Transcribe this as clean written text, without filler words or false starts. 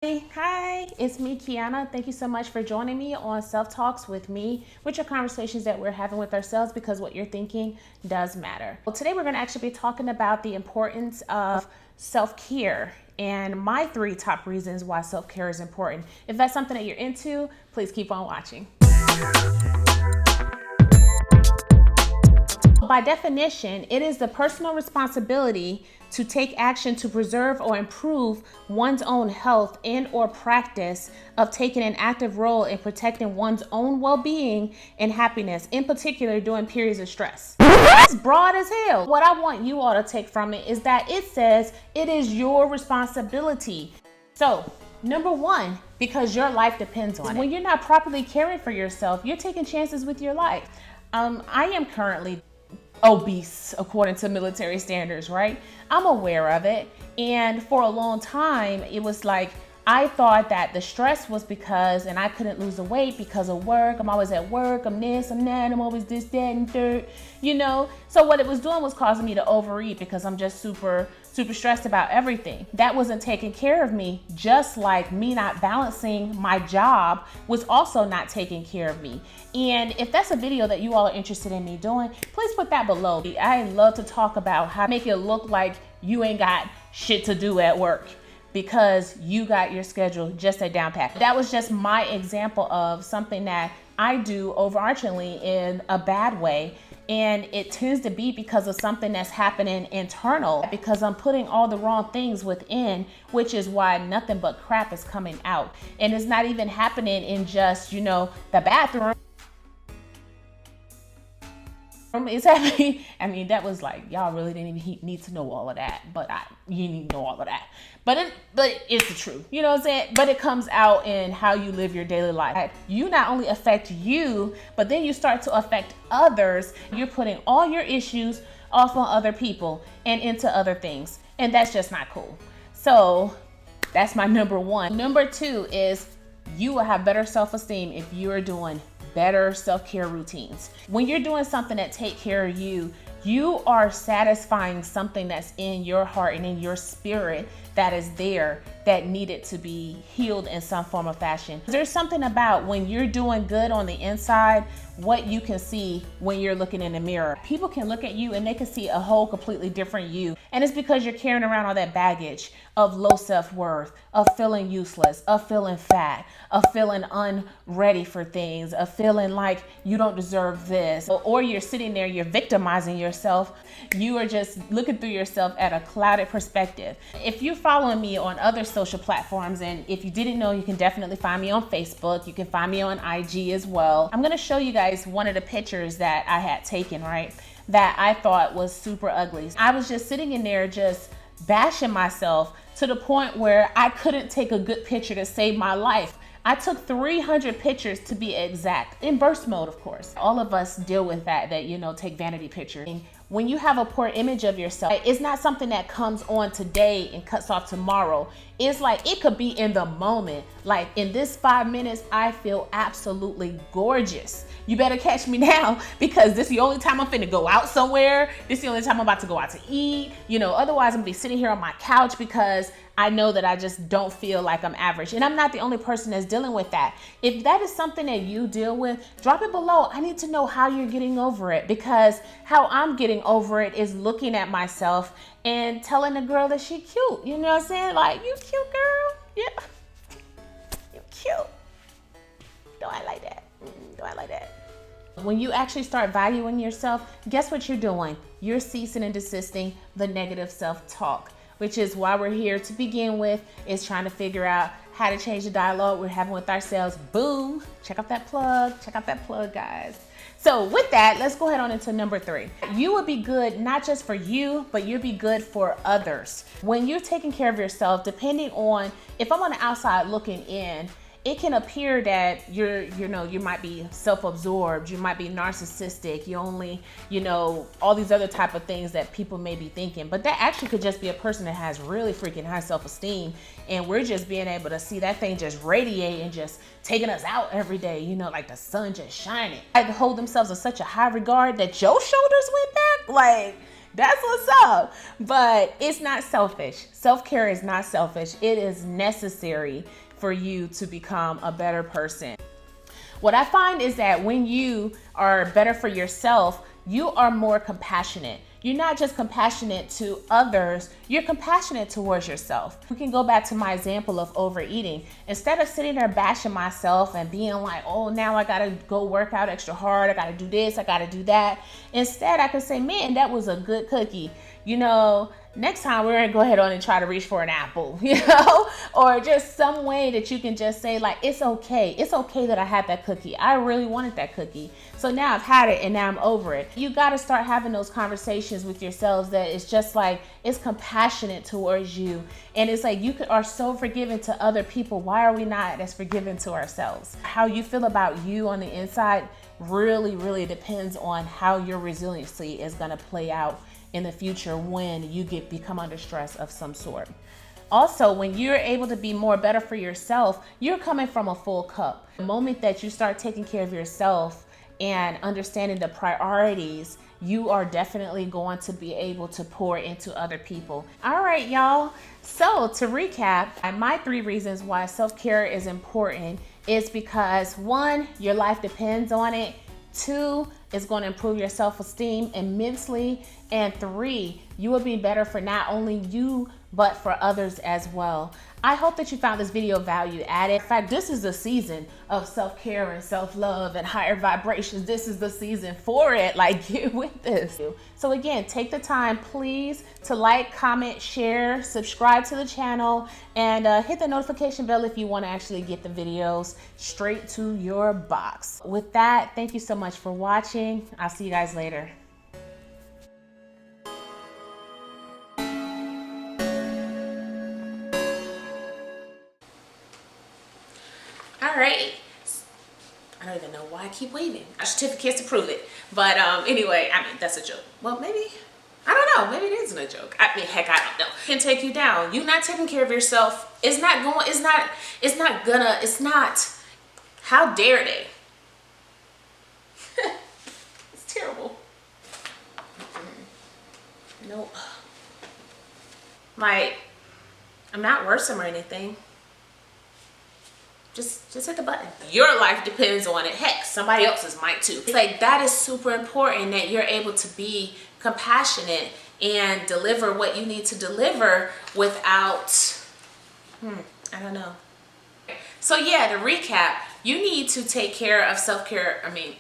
Hi, it's me, Kiana. Thank you so much for joining me on Self Talks with me, which are conversations that we're having with ourselves because what you're thinking does matter. Well, today we're going to actually be talking about the importance of self-care and my 3 top reasons why self-care is important. If that's something that you're into, please keep on watching. By definition, it is the personal responsibility to take action to preserve or improve one's own health and or practice of taking an active role in protecting one's own well-being and happiness, in particular during periods of stress. That's broad as hell. What I want you all to take from it is that it says it is your responsibility. So, number 1, because your life depends on it. When you're not properly caring for yourself, you're taking chances with your life. I am currently obese according to military standards, right? I'm aware of it. And for a long time, it was like, I thought that the stress was because, and I couldn't lose the weight because of work. I'm always at work. I'm this, I'm that. I'm always this, that, and third, So what it was doing was causing me to overeat because I'm just super stressed about everything. That wasn't taking care of me, just like me not balancing my job was also not taking care of me. And if that's a video that you all are interested in me doing, please put that below. I love to talk about how to make it look like you ain't got shit to do at work because you got your schedule just a down pat. That was just my example of something that I do overarchingly in a bad way. And it tends to be because of something that's happening internal, because I'm putting all the wrong things within, which is why nothing but crap is coming out. And it's not even happening in just, the bathroom. It's happening. I mean, that was like, y'all really didn't even need to know all of that, but you need to know all of that. But it's the truth, you know what I'm saying? But it comes out in how you live your daily life. You not only affect you, but then you start to affect others. You're putting all your issues off on other people and into other things. And that's just not cool. So that's my number 1. Number 2 is you will have better self-esteem if you're doing better self-care routines. When you're doing something that take care of you, you are satisfying something that's in your heart and in your spirit that is there that needed to be healed in some form of fashion. There's something about when you're doing good on the inside, what you can see when you're looking in the mirror. People can look at you and they can see a whole completely different you. And it's because you're carrying around all that baggage of low self-worth, of feeling useless, of feeling fat, of feeling unready for things, of feeling like you don't deserve this, or you're sitting there, you're victimizing yourself. You are just looking through yourself at a clouded perspective. If you're following me on other social platforms, and if you didn't know, you can definitely find me on Facebook. You can find me on IG as well. I'm gonna show you guys one of the pictures that I had taken, right? That I thought was super ugly. I was just sitting in there just bashing myself to the point where I couldn't take a good picture to save my life. I took 300 pictures to be exact, in burst mode, of course. All of us deal with that take vanity pictures. When you have a poor image of yourself, it's not something that comes on today and cuts off tomorrow. It's like, it could be in the moment. Like, in this 5 minutes, I feel absolutely gorgeous. You better catch me now, because this is the only time I'm finna go out somewhere. This is the only time I'm about to go out to eat. Otherwise I'm gonna be sitting here on my couch because I know that I just don't feel like I'm average. And I'm not the only person that's dealing with that. If that is something that you deal with, drop it below. I need to know how you're getting over it, because how I'm getting over it is looking at myself and telling the girl that she cute. You know what I'm saying? Like, you cute, girl. Yeah. You cute. Don't act like that. Don't act like that. When you actually start valuing yourself, guess what you're doing? You're ceasing and desisting the negative self-talk, which is why we're here to begin with, is trying to figure out how to change the dialogue we're having with ourselves. Boom. Check out that plug. Check out that plug, guys. So with that, let's go ahead on into number 3. You will be good, not just for you, but you'll be good for others. When you're taking care of yourself, depending on, if I'm on the outside looking in, it can appear that you might be self-absorbed, you might be narcissistic, you only, all these other type of things that people may be thinking. But that actually could just be a person that has really freaking high self-esteem, and we're just being able to see that thing just radiate and just taking us out every day, like the sun just shining. They hold themselves in such a high regard that your shoulders went back. Like, That's what's up. But it's not selfish. Self-care is not selfish. It is necessary for you to become a better person. What I find is that when you are better for yourself, you are more compassionate. You're not just compassionate to others, you're compassionate towards yourself. We can go back to my example of overeating. Instead of sitting there bashing myself and being like, oh, now I gotta go work out extra hard, I gotta do this, I gotta do that. Instead, I could say, man, that was a good cookie. You know, next time we're gonna go ahead on and try to reach for an apple, you know, or just some way that you can just say like, it's okay. It's okay that I had that cookie. I really wanted that cookie. So now I've had it and now I'm over it. You got to start having those conversations with yourselves that it's just like, it's compassionate towards you. And it's like, are so forgiving to other people. Why are we not as forgiving to ourselves? How you feel about you on the inside really, really depends on how your resiliency is going to play out in the future when you become under stress of some sort. Also, when you're able to be better for yourself, you're coming from a full cup. The moment that you start taking care of yourself and understanding the priorities, you are definitely going to be able to pour into other people. All right, y'all. So to recap, my 3 reasons why self-care is important is because 1, your life depends on it. 2, it's going to improve your self-esteem immensely. And 3, you will be better for not only you, but for others as well. I hope that you found this video value added. In fact, this is the season of self-care and self-love and higher vibrations. This is the season for it. Like, get with this. So again, take the time, please, to like, comment, share, subscribe to the channel, and hit the notification bell if you want to actually get the videos straight to your box. With that, thank you so much for watching. I'll see you guys later. All right. I don't even know why I keep waving. Certificates to prove it. But anyway, I mean, that's a joke. Well, maybe, I don't know. Maybe it isn't a joke. I mean, heck, I don't know. It can take you down. You not taking care of yourself. It's not, how dare they? It's terrible. Nope. Like, I'm not worse or anything. Just hit the button. Your life depends on it. Heck, somebody else's might too. It's like, that is super important that you're able to be compassionate and deliver what you need to deliver without, I don't know. So yeah, to recap, you need to take care of self-care. I mean,